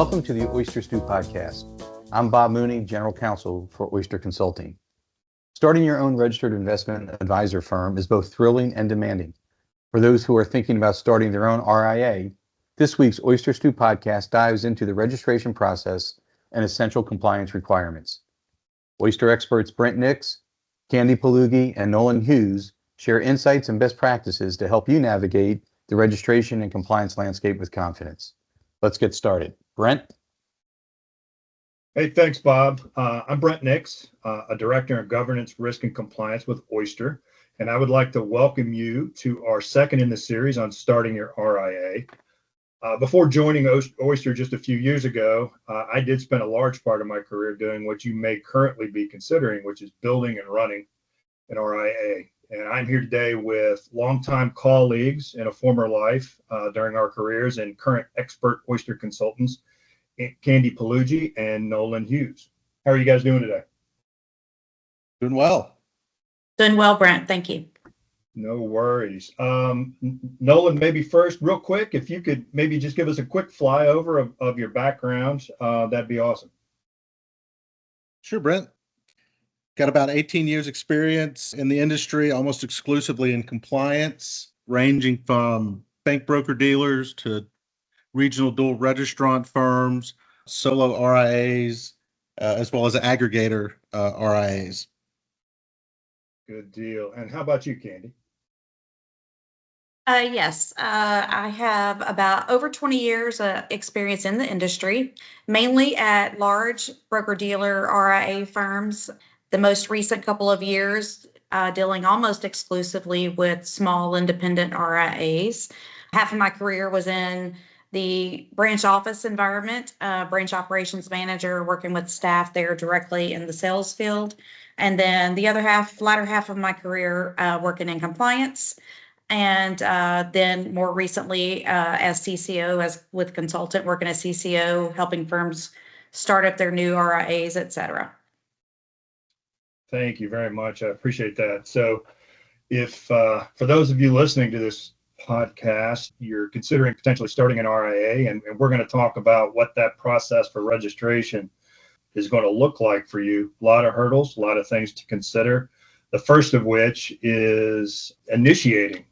Welcome to the Oyster Stew Podcast. I'm Bob Mooney, General Counsel for Oyster Consulting. Starting your own registered investment advisor firm is both thrilling and demanding. For those who are thinking about starting their own RIA, this week's Oyster Stew Podcast dives into the registration process and essential compliance requirements. Oyster experts Brent Nix, Candy Palugi, and Nolan Hughes share insights and best practices to help you navigate the registration and compliance landscape with confidence. Let's get started. Brent? Hey, thanks, Bob. I'm Brent Nix, a Director of Governance, Risk, and Compliance with Oyster, and I would like to welcome you to our second in the series on starting your RIA. Before joining Oyster just a few years ago, I did spend a large part of my career doing what you may currently be considering, which is building and running an RIA. And I'm here today with longtime colleagues in a former life during our careers and current expert Oyster consultants, Candy Palugi and Nolan Hughes. How are you guys doing today? Doing well. Doing well, Brent. Thank you. No worries. Nolan, maybe first, real quick, if you could maybe just give us a quick flyover of your background, that'd be awesome. Sure, Brent. Got about 18 years experience in the industry, almost exclusively in compliance, ranging from bank broker dealers to regional dual registrant firms, solo RIAs, as well as aggregator RIAs. Good deal. And how about you, Candy? Yes, I have about over 20 years experience in the industry, mainly at large broker-dealer RIA firms. The most recent couple of years dealing almost exclusively with small independent RIAs. Half of my career was in the branch office environment, branch operations manager, working with staff there directly in the sales field. And then the other half, latter half of my career, working in compliance. And then more recently as CCO, with consultant, working as CCO, helping firms start up their new RIAs, et cetera. Thank you very much. I appreciate that. So if for those of you listening to this podcast, you're considering potentially starting an RIA, and we're going to talk about what that process for registration is going to look like for you. A lot of hurdles, a lot of things to consider. The first of which is initiating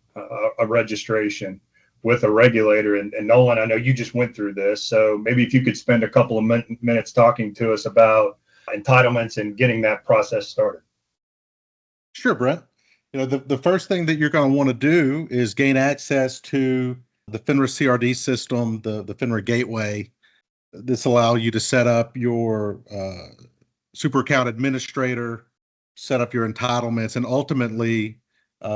a registration with a regulator. And Nolan, I know you just went through this, so maybe if you could spend a couple of minutes talking to us about entitlements and getting that process started. Sure, Brent. The first thing that you're going to want to do is gain access to the FINRA CRD system, the FINRA Gateway. This allows you to set up your super account administrator, set up your entitlements, and ultimately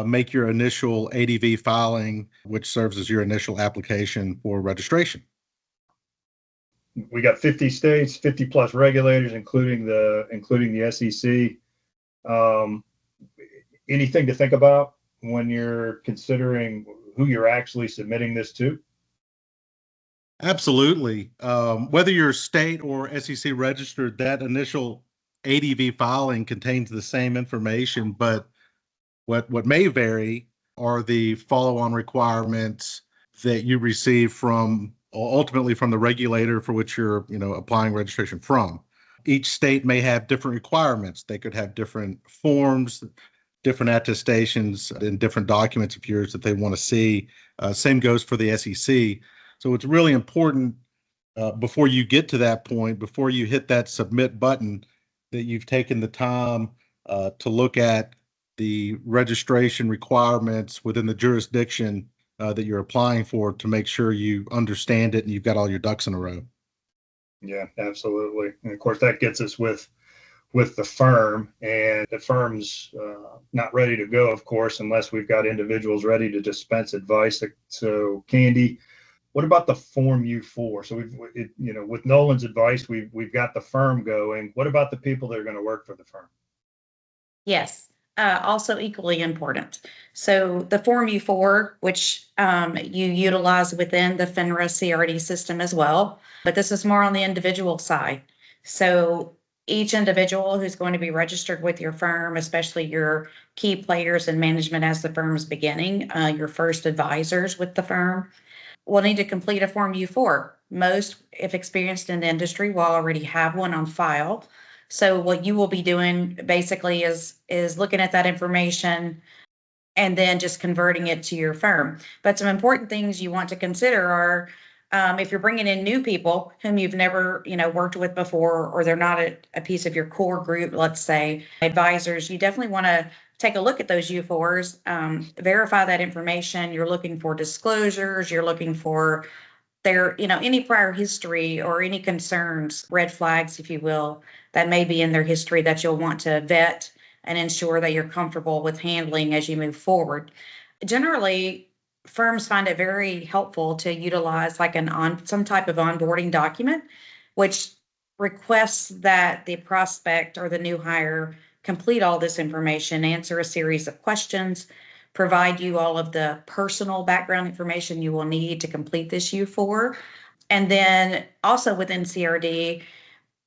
make your initial ADV filing, which serves as your initial application for registration. We got 50 states, 50 plus regulators, including the SEC. Anything to think about when you're considering who you're actually submitting this to? Absolutely. Whether you're state or SEC registered, that initial ADV filing contains the same information, but what may vary are the follow-on requirements that you receive ultimately from the regulator for which you're applying registration from. Each state may have different requirements. They could have different forms, different attestations, and different documents of yours that they want to see. Same goes for the SEC. So it's really important before you get to that point, before you hit that submit button, that you've taken the time to look at the registration requirements within the jurisdiction that you're applying for, to make sure you understand it and you've got all your ducks in a row. Yeah, absolutely. And of course, that gets us with the firm, and the firm's not ready to go, of course, unless we've got individuals ready to dispense advice. So, Candy, what about the Form U4? So with Nolan's advice, we've got the firm going. What about the people that are going to work for the firm? Yes, also equally important. So the Form U4, which you utilize within the FINRA CRD system as well, but this is more on the individual side. So each individual who's going to be registered with your firm, especially your key players in management as the firm's beginning, your first advisors with the firm, will need to complete a Form U4. Most, if experienced in the industry, will already have one on file. So what you will be doing basically is looking at that information and then just converting it to your firm. But some important things you want to consider are if you're bringing in new people whom you've never, worked with before, or they're not a piece of your core group, let's say advisors, you definitely want to take a look at those U4s, verify that information. You're looking for disclosures. You're looking for their, any prior history or any concerns, red flags, if you will, that may be in their history that you'll want to vet and ensure that you're comfortable with handling as you move forward. Generally, firms find it very helpful to utilize like some type of onboarding document, which requests that the prospect or the new hire complete all this information, answer a series of questions, provide you all of the personal background information you will need to complete this U4. And then also within CRD,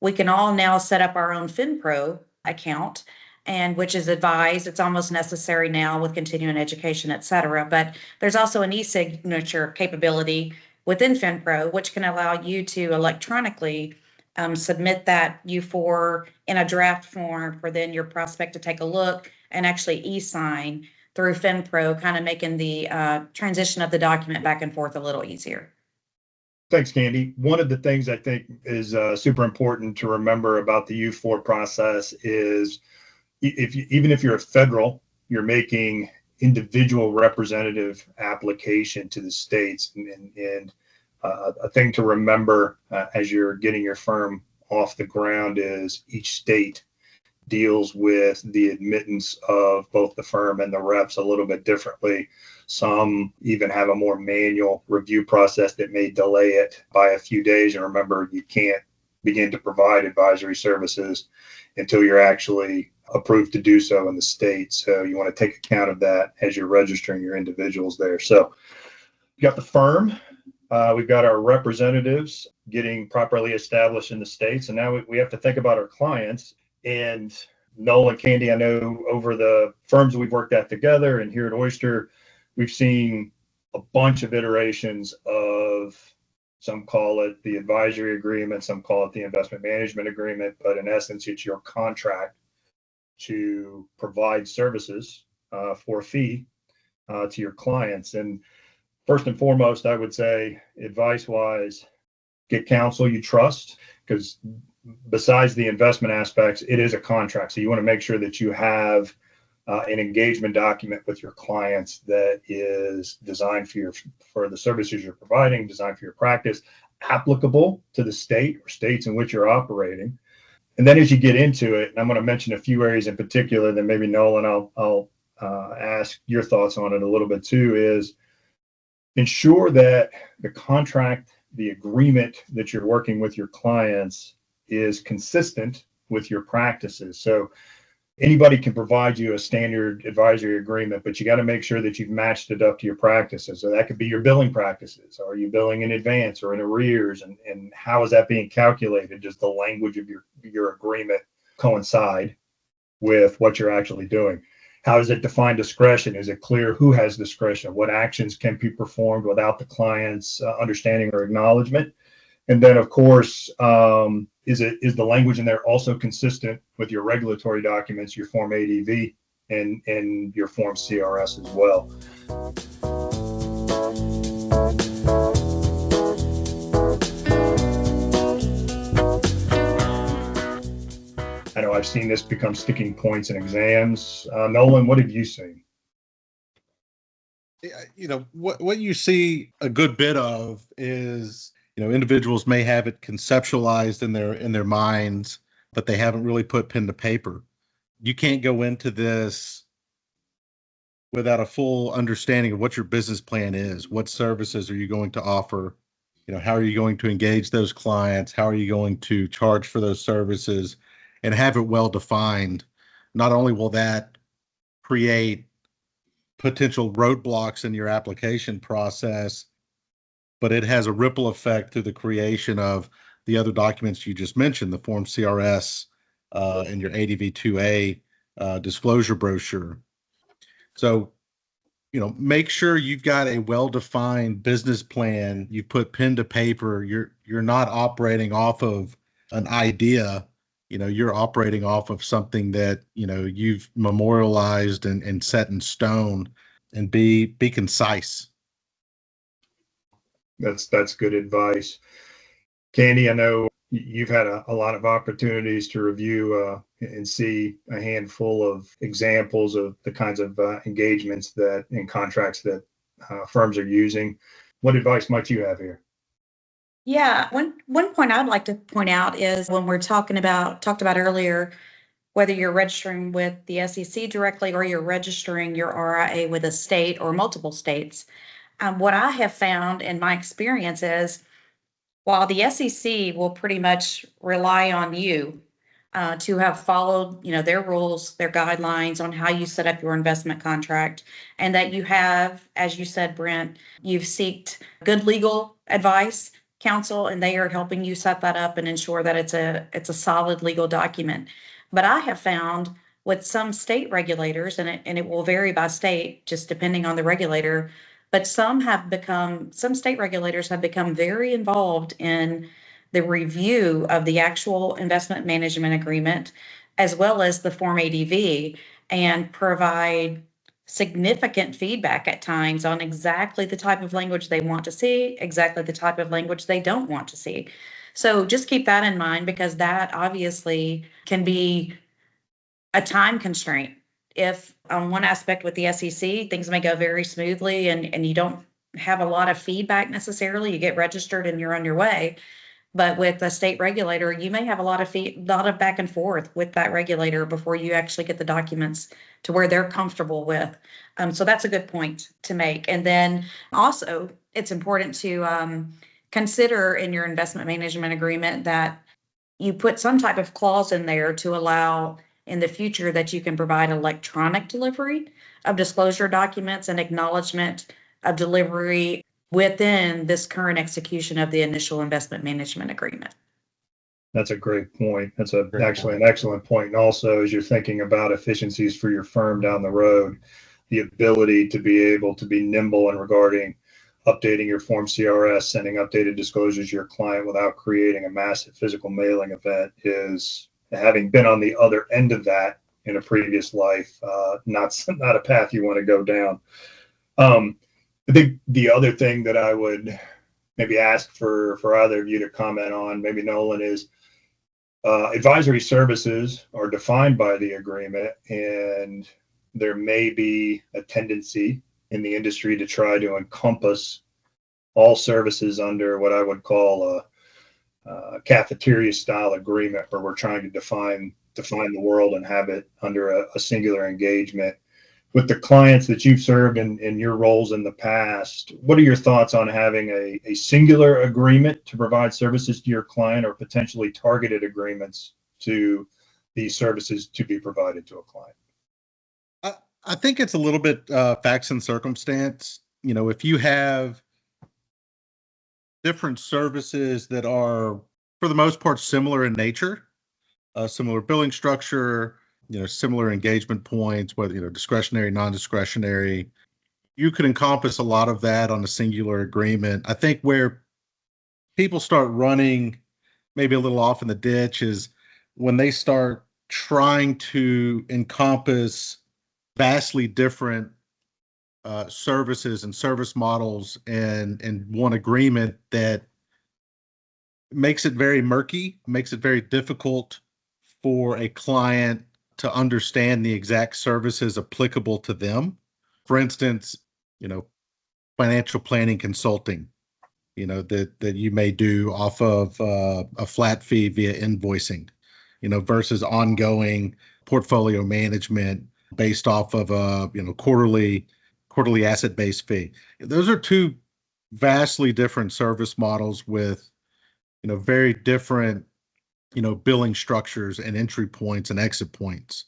we can all now set up our own FinPro account, and which is advised. It's almost necessary now with continuing education, et cetera. But there's also an e-signature capability within FinPro, which can allow you to electronically submit that U4 in a draft form for then your prospect to take a look and actually e-sign through FinPro, kind of making the transition of the document back and forth a little easier. Thanks, Candy. One of the things I think is super important to remember about the U4 process is even if you're a federal, you're making individual representative application to the states. And a thing to remember as you're getting your firm off the ground is each state deals with the admittance of both the firm and the reps a little bit differently. Some even have a more manual review process that may delay it by a few days. And remember, you can't begin to provide advisory services until you're actually approved to do so in the state. So you want to take account of that as you're registering your individuals there. So you got the firm. We've got our representatives getting properly established in the states. And now we have to think about our clients. And Noel and Candy, I know over the firms we've worked at together and here at Oyster, we've seen a bunch of iterations of, some call it the advisory agreement, some call it the investment management agreement, but in essence, it's your contract to provide services for a fee to your clients. And first and foremost, I would say advice-wise, get counsel you trust, because besides the investment aspects, it is a contract. So you want to make sure that you have an engagement document with your clients that is designed for the services you're providing, designed for your practice, applicable to the state or states in which you're operating. And then as you get into it, and I'm going to mention a few areas in particular that maybe Nolan, I'll ask your thoughts on it a little bit too, is ensure that the contract, the agreement that you're working with your clients is consistent with your practices. So anybody can provide you a standard advisory agreement, but you got to make sure that you've matched it up to your practices. So that could be your billing practices. Are you billing in advance or in arrears? And how is that being calculated? Does the language of your agreement coincide with what you're actually doing? How does it define discretion? Is it clear who has discretion? What actions can be performed without the client's understanding or acknowledgement? And then, of course, is the language in there also consistent with your regulatory documents, your Form ADV, and your Form CRS as well? I know I've seen this become sticking points in exams. Nolan, what have you seen? What you see a good bit of is, individuals may have it conceptualized in their minds, but they haven't really put pen to paper. You can't go into this without a full understanding of what your business plan is. What services are you going to offer? How are you going to engage those clients? How are you going to charge for those services? And have it well defined. Not only will that create potential roadblocks in your application process, but it has a ripple effect through the creation of the other documents you just mentioned, the Form CRS and your ADV 2A disclosure brochure. So make sure you've got a well-defined business plan. You put pen to paper. You're not operating off of an idea. You're operating off of something that, you've memorialized and set in stone, and be concise. That's good advice. Candy, I know you've had a lot of opportunities to review and see a handful of examples of the kinds of engagements and contracts that firms are using. What advice might you have here? Yeah, one point I'd like to point out is when we're talked about earlier, whether you're registering with the SEC directly or you're registering your RIA with a state or multiple states. What I have found in my experience is while the SEC will pretty much rely on you to have followed, their rules, their guidelines on how you set up your investment contract, and that you have, as you said, Brent, you've sought good legal advice, counsel, and they are helping you set that up and ensure that it's a solid legal document. But I have found with some state regulators, and it will vary by state, just depending on the regulator, but some state regulators have become very involved in the review of the actual investment management agreement, as well as the Form ADV, and provide significant feedback at times on exactly the type of language they want to see, exactly the type of language they don't want to see. So just keep that in mind, because that obviously can be a time constraint. If on one aspect with the SEC, things may go very smoothly and you don't have a lot of feedback necessarily, you get registered and you're on your way. But with a state regulator, you may have a lot of back and forth with that regulator before you actually get the documents to where they're comfortable with. So that's a good point to make. And then also, it's important to consider in your investment management agreement that you put some type of clause in there to allow in the future that you can provide electronic delivery of disclosure documents and acknowledgement of delivery within this current execution of the initial investment management agreement. That's a great point. That's actually an excellent point. And also, as you're thinking about efficiencies for your firm down the road, the ability to be able to be nimble in regarding updating your Form CRS, sending updated disclosures to your client without creating a massive physical mailing event is, having been on the other end of that in a previous life, not a path you want to go down. I think the other thing that I would maybe ask for either of you to comment on, maybe Nolan, is advisory services are defined by the agreement, and there may be a tendency in the industry to try to encompass all services under what I would call a cafeteria style agreement, where we're trying to define the world and have it under a singular engagement. With the clients that you've served in your roles in the past, what are your thoughts on having a singular agreement to provide services to your client, or potentially targeted agreements to these services to be provided to a client? I think it's a little bit facts and circumstance. If you have different services that are, for the most part, similar in nature, similar billing structure, similar engagement points, whether, discretionary, non-discretionary, you could encompass a lot of that on a singular agreement. I think where people start running maybe a little off in the ditch is when they start trying to encompass vastly different services and service models and one agreement that makes it very murky, makes it very difficult for a client to understand the exact services applicable to them. For instance, financial planning consulting, that you may do off of a flat fee via invoicing, versus ongoing portfolio management based off of a, quarterly asset-based fee. Those are two vastly different service models with, very different, billing structures and entry points and exit points.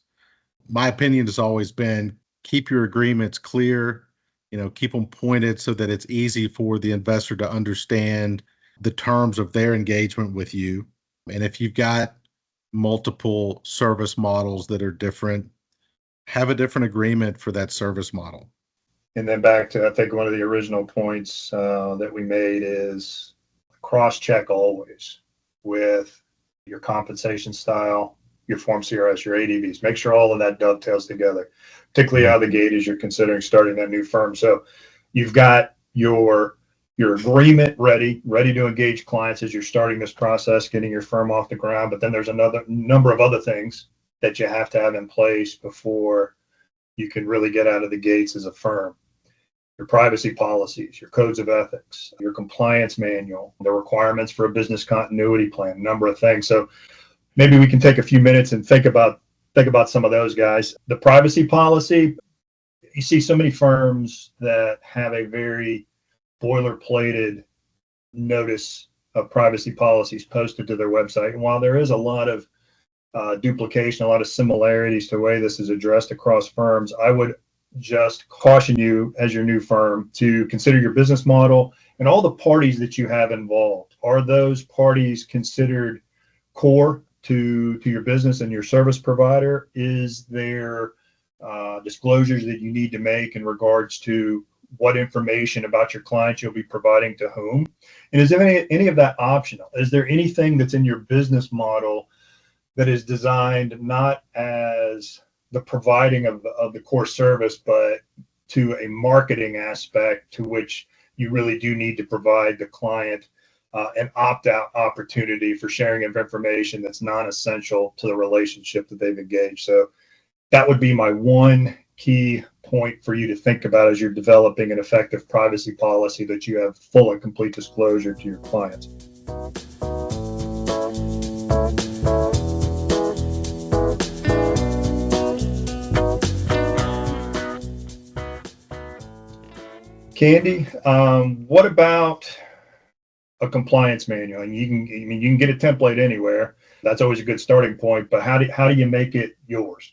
My opinion has always been keep your agreements clear, keep them pointed so that it's easy for the investor to understand the terms of their engagement with you. And if you've got multiple service models that are different, have a different agreement for that service model. And then back to, I think one of the original points that we made is cross-check always with your compensation style, your Form CRS, your ADVs. Make sure all of that dovetails together, particularly out of the gate as you're considering starting that new firm. So you've got your agreement ready to engage clients as you're starting this process, getting your firm off the ground. But then there's another number of other things that you have to have in place before you can really get out of the gates as a firm. Your privacy policies, your codes of ethics, your compliance manual, the requirements for a business continuity plan, a number of things. So maybe we can take a few minutes and think about some of those guys. The privacy policy, you see so many firms that have a very boilerplated notice of privacy policies posted to their website. And while there is a lot of duplication, a lot of similarities to the way this is addressed across firms, I would just caution you as your new firm to consider your business model and all the parties that you have involved. Are those parties considered core to your business and your service provider? Is there disclosures that you need to make in regards to what information about your clients you'll be providing to whom? And is there any of that optional? Is there anything that's in your business model that is designed not as the providing of the core service, but to a marketing aspect to which you really do need to provide the client an opt-out opportunity for sharing of information that's non-essential to the relationship that they've engaged? So that would be my one key point for you to think about as you're developing an effective privacy policy, that you have full and complete disclosure to your clients. Candy, what about a compliance manual? And you can get a template anywhere. That's always a good starting point. But how do you make it yours?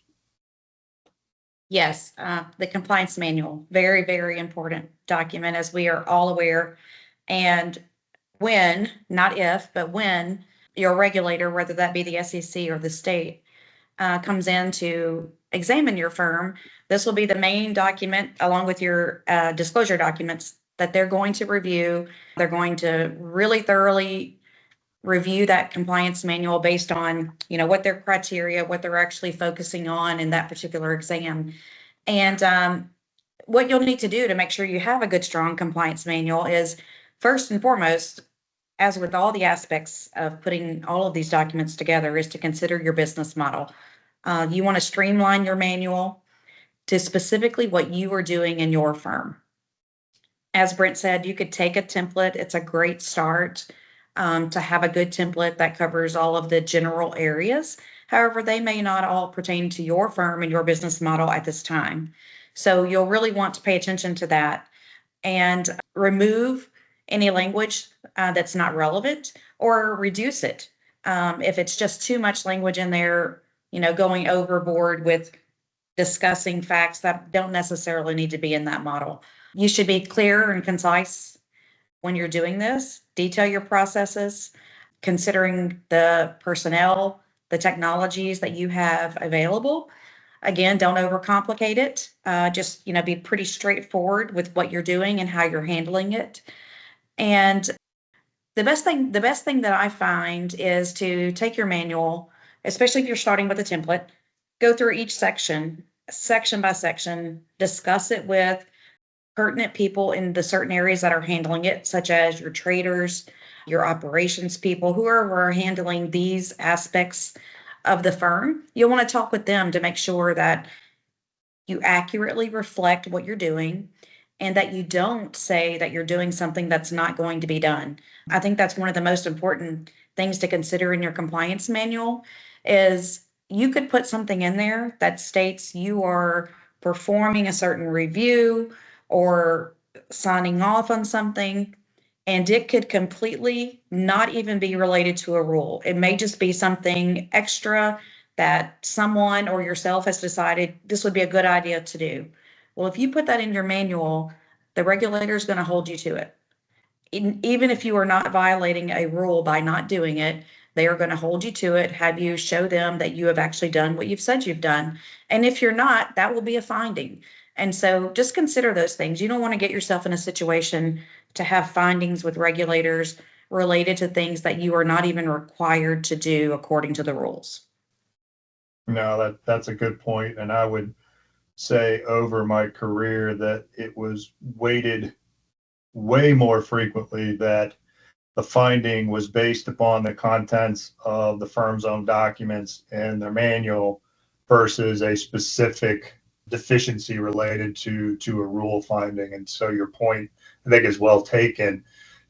Yes, the compliance manual, very, very important document, as we are all aware. And when, not if, but when your regulator, whether that be the SEC or the state, comes in to examine your firm, this will be the main document along with your disclosure documents that they're going to review. They're going to really thoroughly review that compliance manual based on, what their criteria, what they're actually focusing on in that particular exam. And what you'll need to do to make sure you have a good, strong compliance manual is, first and foremost, as with all the aspects of putting all of these documents together, is to consider your business model. You want to streamline your manual to specifically what you are doing in your firm. As Brent said, you could take a template. It's a great start to have a good template that covers all of the general areas. However, they may not all pertain to your firm and your business model at this time. So you'll really want to pay attention to that and remove any language that's not relevant, or reduce it. If it's just too much language in there, going overboard with discussing facts that don't necessarily need to be in that model. You should be clear and concise when you're doing this. Detail your processes, considering the personnel, the technologies that you have available. Again, don't overcomplicate it. Just, be pretty straightforward with what you're doing and how you're handling it. And the best thing that I find is to take your manual, especially if you're starting with a template, go through each section by section, discuss it with pertinent people in the certain areas that are handling it, such as your traders, your operations people, whoever are handling these aspects of the firm. You'll want to talk with them to make sure that you accurately reflect what you're doing, and that you don't say that you're doing something that's not going to be done. I think that's one of the most important things to consider in your compliance manual. Is you could put something in there that states you are performing a certain review or signing off on something, and it could completely not even be related to a rule. It may just be something extra that someone or yourself has decided this would be a good idea to do. Well, if you put that in your manual, the regulator is going to hold you to it. Even if you are not violating a rule by not doing it, they are going to hold you to it, have you show them that you have actually done what you've said you've done. And if you're not, that will be a finding. And so just consider those things. You don't want to get yourself in a situation to have findings with regulators related to things that you are not even required to do according to the rules. No, that's a good point. And I would say over my career that it was weighted way more frequently that the finding was based upon the contents of the firm's own documents and their manual versus a specific deficiency related to a rule finding. And so your point, I think, is well taken.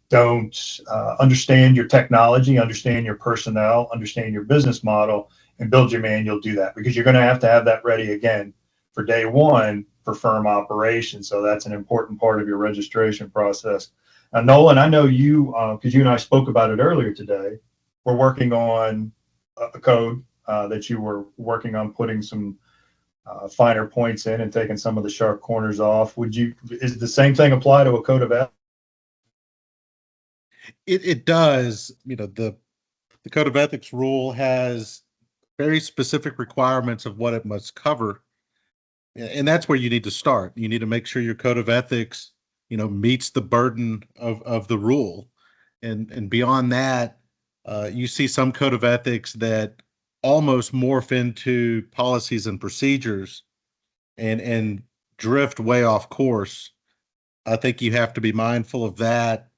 Don't understand your technology, understand your personnel, understand your business model, and build your manual. Do that because you're going to have that ready again for day one for firm operations. So that's an important part of your registration process. Now, Nolan, I know you, because you and I spoke about it earlier today, we're working on a code that you were working on putting some finer points in and taking some of the sharp corners off. Is the same thing apply to a code of ethics? It does. The code of ethics rule has very specific requirements of what it must cover. And that's where you need to start. You need to make sure your code of ethics, meets the burden of the rule. And beyond that, you see some code of ethics that almost morph into policies and procedures and drift way off course. I think you have to be mindful of that.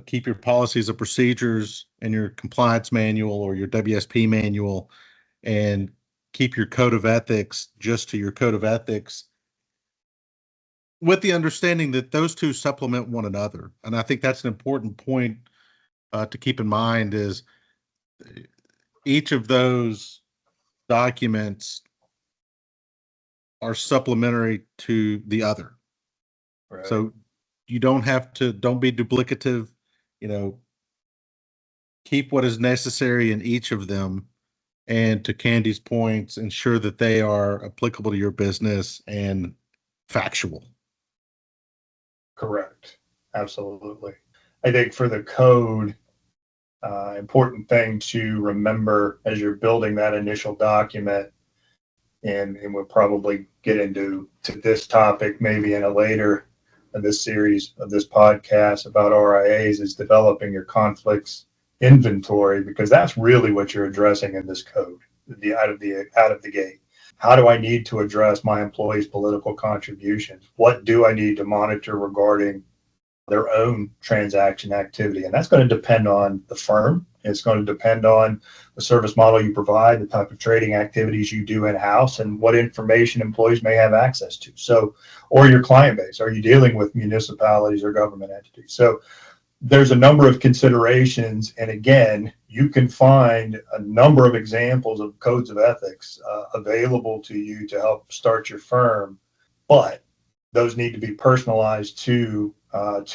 Keep your policies and procedures and your compliance manual or your WSP manual, and keep your code of ethics just to your code of ethics, with the understanding that those two supplement one another. And I think that's an important point to keep in mind is each of those documents are supplementary to the other. Right. So you don't be duplicative, keep what is necessary in each of them. And to Candy's points, ensure that they are applicable to your business and factual. Correct. Absolutely. I think for the code, important thing to remember as you're building that initial document, and we'll probably get into this topic maybe in a later in this series of this podcast about RIAs, is developing your conflicts inventory, because that's really what you're addressing in this code, out of the gate. How do I need to address my employees' political contributions? What do I need to monitor regarding their own transaction activity? And that's going to depend on the firm. It's going to depend on the service model you provide, the type of trading activities you do in-house, and what information employees may have access to. So, or your client base. Are you dealing with municipalities or government entities? So there's a number of considerations. And again, you can find a number of examples of codes of ethics available to you to help start your firm, but those need to be personalized to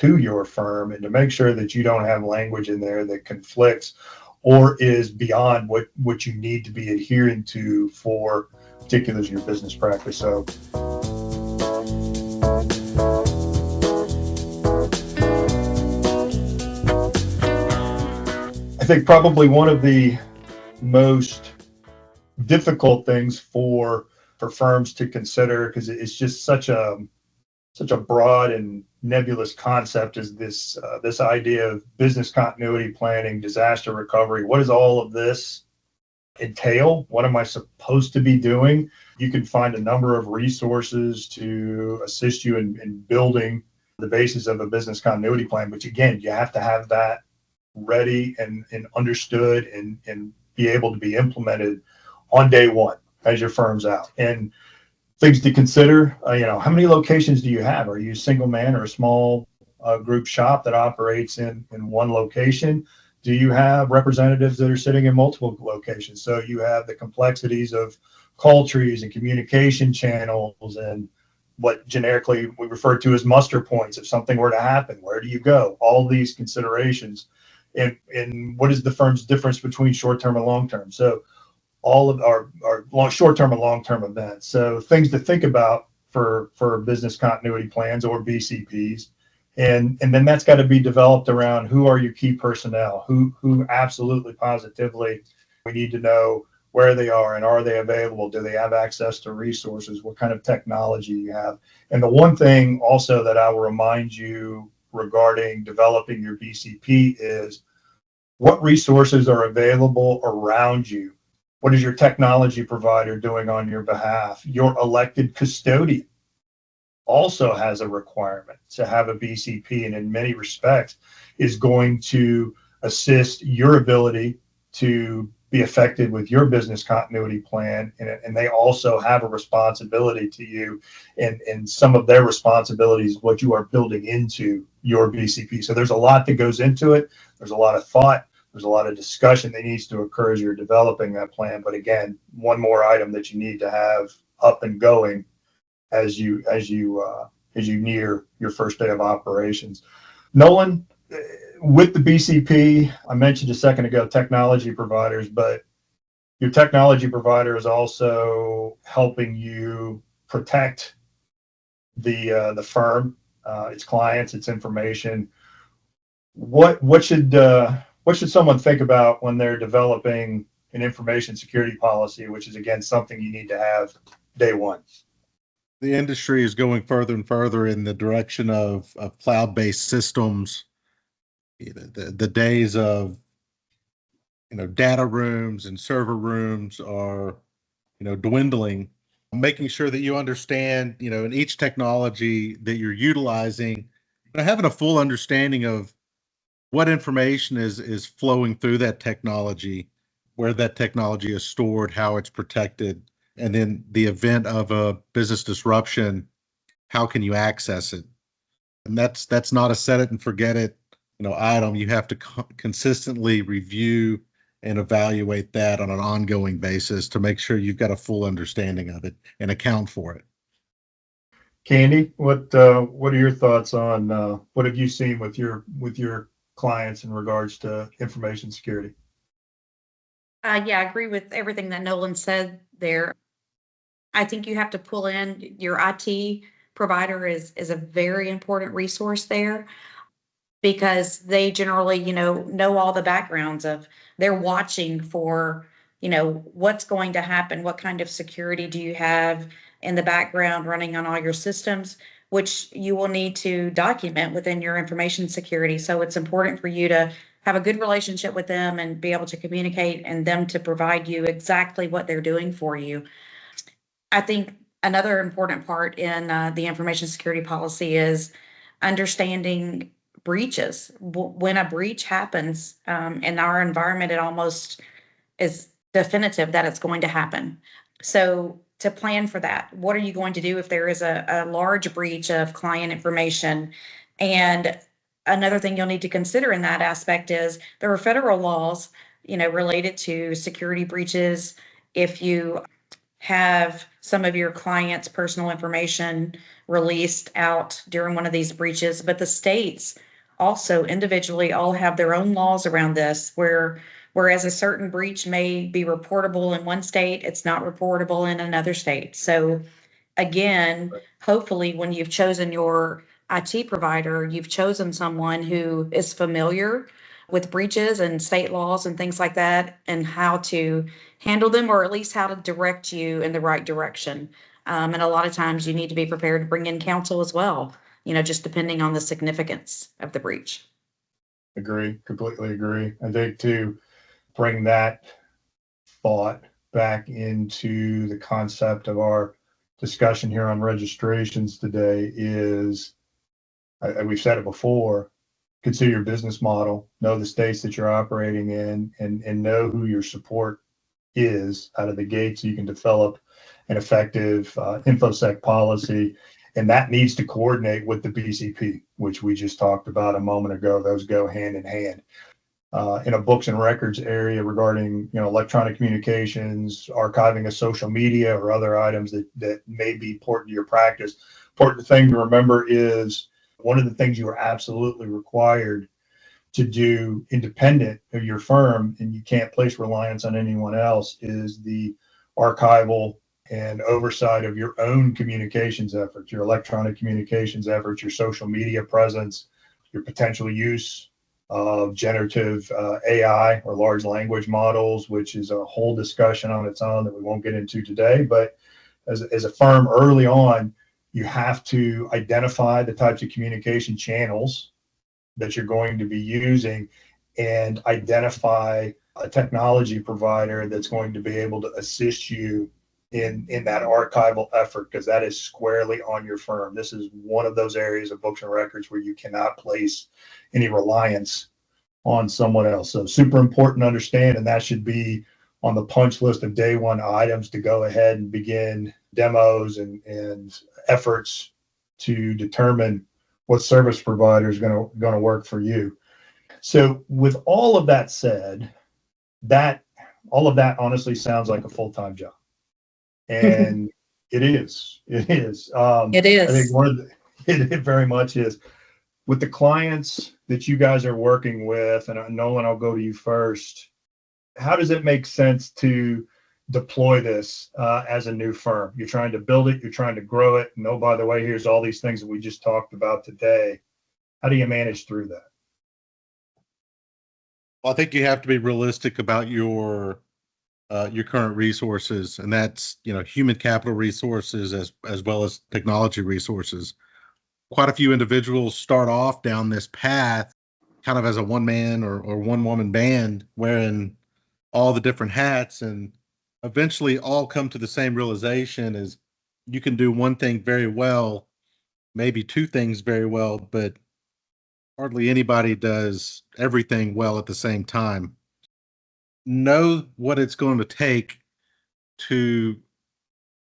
your firm, and to make sure that you don't have language in there that conflicts or is beyond what you need to be adhering to for particulars of your business practice. So I think probably one of the most difficult things for firms to consider, because it's just such a broad and nebulous concept, is this idea of business continuity planning, disaster recovery. What does all of this entail? What am I supposed to be doing? You can find a number of resources to assist you in building the basis of a business continuity plan. But again, you have to have that ready and understood and be able to be implemented on day one as your firm's out. And things to consider, how many locations do you have? Are you a single man or a small group shop that operates in one location? Do you have representatives that are sitting in multiple locations? So you have the complexities of call trees and communication channels, and what generically we refer to as muster points. If something were to happen, where do you go? All these considerations. And what is the firm's difference between short-term and long-term? So all of our short-term and long-term events. So things to think about for business continuity plans or BCPs. And then that's got to be developed around who are your key personnel, who absolutely positively we need to know where they are and are they available? Do they have access to resources? What kind of technology you have? And the one thing also that I will remind you regarding developing your BCP is what resources are available around you? What is your technology provider doing on your behalf? Your elected custodian also has a requirement to have a BCP, and in many respects is going to assist your ability to be effective with your business continuity plan. And they also have a responsibility to you, and some of their responsibilities, what you are building into your BCP. So there's a lot that goes into it. There's a lot of thought. There's a lot of discussion that needs to occur as you're developing that plan. But again, one more item that you need to have up and going as you near your first day of operations. Nolan, with the BCP, I mentioned a second ago technology providers, but your technology provider is also helping you protect the firm, its clients, its information. What should someone think about when they're developing an information security policy, which is again something you need to have day one? The industry is going further and further in the direction of cloud-based systems. The days of data rooms and server rooms are dwindling. Making sure that you understand in each technology that you're utilizing, having a full understanding of what information is flowing through that technology, where that technology is stored, how it's protected, and in the event of a business disruption, how can you access it? And that's not a set it and forget it item. You have to consistently review and evaluate that on an ongoing basis to make sure you've got a full understanding of it and account for it. Candy, what are your thoughts on what have you seen with your clients in regards to information security? Yeah, I agree with everything that Nolan said there. I think you have to pull in your IT provider is a very important resource there, because they generally, know all the backgrounds of, they're watching for, what's going to happen, what kind of security do you have in the background running on all your systems, which you will need to document within your information security. So it's important for you to have a good relationship with them and be able to communicate and them to provide you exactly what they're doing for you. I think another important part in the information security policy is understanding breaches. When a breach happens in our environment, it almost is definitive that it's going to happen. So to plan for that, what are you going to do if there is a large breach of client information? And another thing you'll need to consider in that aspect is there are federal laws, related to security breaches. If you have some of your clients' personal information released out during one of these breaches, but the states also individually all have their own laws around this, whereas a certain breach may be reportable in one state, it's not reportable in another state. So again, hopefully when you've chosen your IT provider, you've chosen someone who is familiar with breaches and state laws and things like that, and how to handle them, or at least how to direct you in the right direction. And a lot of times you need to be prepared to bring in counsel as well, just depending on the significance of the breach. Agree, completely agree. I think to bring that thought back into the concept of our discussion here on registrations today is, we've said it before, consider your business model, know the states that you're operating in, and know who your support is out of the gate, so you can develop an effective InfoSec policy. And that needs to coordinate with the BCP, which we just talked about a moment ago. Those go hand in hand. In a books and records area regarding electronic communications, archiving of social media, or other items that may be important to your practice. Important thing to remember is one of the things you are absolutely required to do independent of your firm, and you can't place reliance on anyone else, is the archival and oversight of your own communications efforts, your electronic communications efforts, your social media presence, your potential use of generative AI or large language models, which is a whole discussion on its own that we won't get into today. But as a firm early on, you have to identify the types of communication channels that you're going to be using and identify a technology provider that's going to be able to assist you in that archival effort, because that is squarely on your firm. This is one of those areas of books and records where you cannot place any reliance on someone else. So super important to understand, and that should be on the punch list of day one items to go ahead and begin demos and efforts to determine what service provider is going to work for you. So with all of that said, all of that honestly sounds like a full-time job. And it is. It is. It is. I think it very much is. With the clients that you guys are working with, and Nolan, I'll go to you first. How does it make sense to deploy this as a new firm? You're trying to build it, you're trying to grow it. And oh, by the way, here's all these things that we just talked about today. How do you manage through that? Well, I think you have to be realistic about your current resources, and that's, human capital resources as well as technology resources. Quite a few individuals start off down this path kind of as a one-man or one-woman band wearing all the different hats, and eventually all come to the same realization is you can do one thing very well, maybe two things very well, but hardly anybody does everything well at the same time. Know what it's going to take to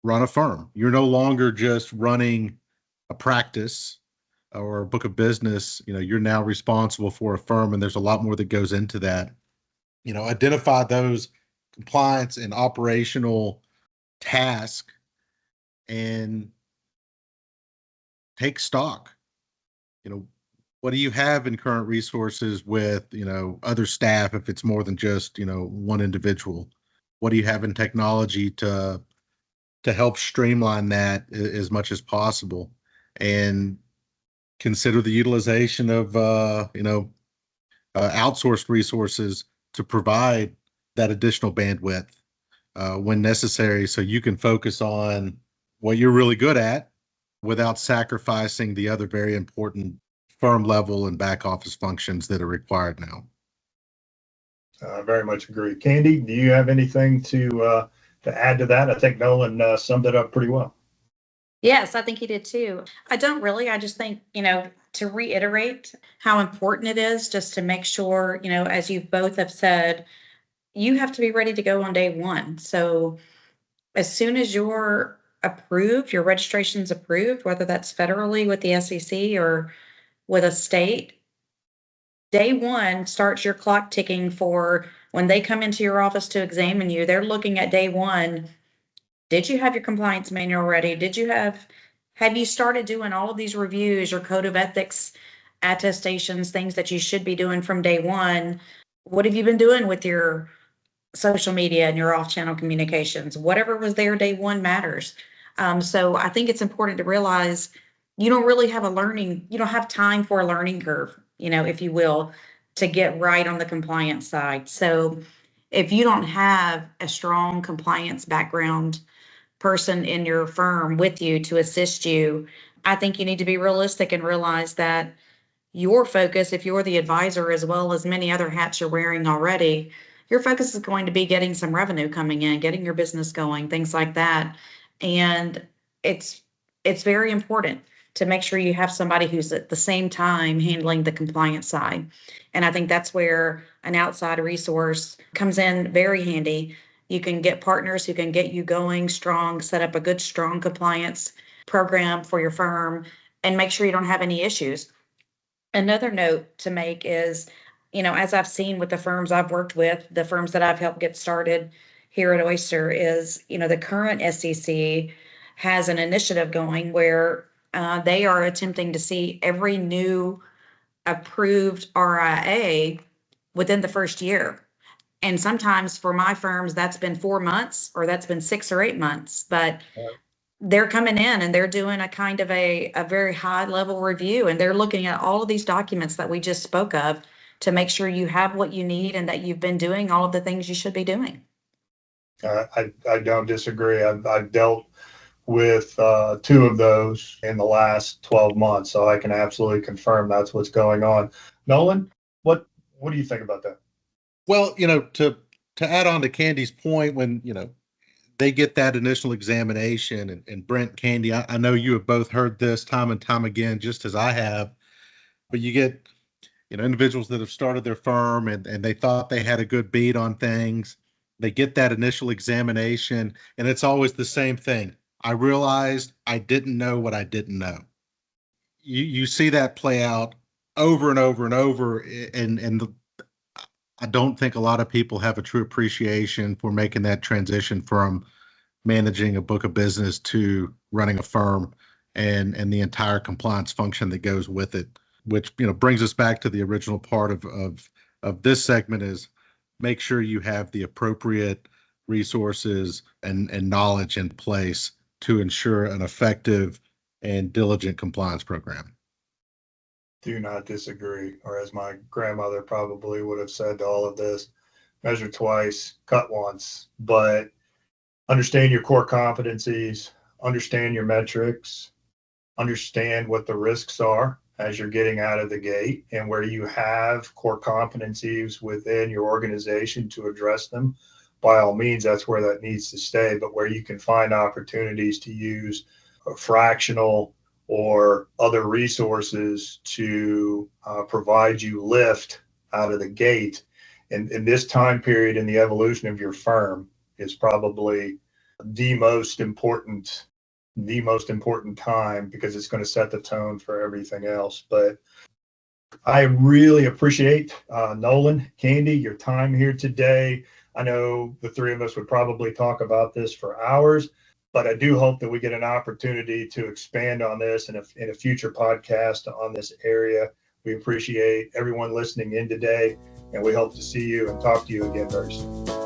run a firm. You're no longer just running a practice or a book of business. You're now responsible for a firm, and there's a lot more that goes into that. Identify those compliance and operational tasks and take stock. What do you have in current resources with, other staff if it's more than just, one individual? What do you have in technology to help streamline that as much as possible? And consider the utilization of, outsourced resources to provide that additional bandwidth when necessary, so you can focus on what you're really good at without sacrificing the other very important firm level and back office functions that are required now. I very much agree. Candy, do you have anything to add to that? I think Nolan summed it up pretty well. Yes, I think he did too. I don't really. I just think, to reiterate how important it is just to make sure, as you both have said, you have to be ready to go on day one. So as soon as you're approved, your registration's approved, whether that's federally with the SEC or with a state, day one starts your clock ticking for when they come into your office to examine you. They're looking at day one. Did you have your compliance manual ready? Have you started doing all of these reviews, your code of ethics, attestations, things that you should be doing from day one? What have you been doing with your social media and your off-channel communications? Whatever was there day one matters. So I think it's important to realize you don't have time for a learning curve, if you will, to get right on the compliance side. So if you don't have a strong compliance background person in your firm with you to assist you, I think you need to be realistic and realize that your focus, if you're the advisor as well as many other hats you're wearing already, your focus is going to be getting some revenue coming in, getting your business going, things like that. And it's very important to make sure you have somebody who's at the same time handling the compliance side. And I think that's where an outside resource comes in very handy. You can get partners who can get you going strong, set up a good, strong compliance program for your firm, and make sure you don't have any issues. Another note to make is, as I've seen with the firms I've worked with, the firms that I've helped get started here at Oyster is, the current SEC has an initiative going where they are attempting to see every new approved RIA within the first year. And sometimes for my firms, that's been 4 months or that's been 6 or 8 months, but they're coming in and they're doing a kind of a very high level review, and they're looking at all of these documents that we just spoke of to make sure you have what you need and that you've been doing all of the things you should be doing. I don't disagree. I've dealt with two of those in the last 12 months, so I can absolutely confirm that's what's going on. Nolan, what do you think about that? Well, to add on to Candy's point, when, they get that initial examination, and Brent, Candy, I know you have both heard this time and time again, just as I have, but you get, individuals that have started their firm and they thought they had a good beat on things. They get that initial examination, and it's always the same thing. I realized I didn't know what I didn't know. You see that play out over and over and over, and I don't think a lot of people have a true appreciation for making that transition from managing a book of business to running a firm and the entire compliance function that goes with it, which, brings us back to the original part of this segment is make sure you have the appropriate resources and knowledge in place to ensure an effective and diligent compliance program. Do not disagree, or as my grandmother probably would have said to all of this, measure twice, cut once, but understand your core competencies, understand your metrics, understand what the risks are as you're getting out of the gate, and where you have core competencies within your organization to address them. By all means, that's where that needs to stay, but where you can find opportunities to use a fractional or other resources to provide you lift out of the gate. And in this time period in the evolution of your firm is probably the most important time, because it's going to set the tone for everything else. But I really appreciate Nolan, Candy, your time here today. I know the three of us would probably talk about this for hours, but I do hope that we get an opportunity to expand on this in a future podcast on this area. We appreciate everyone listening in today, and we hope to see you and talk to you again very soon.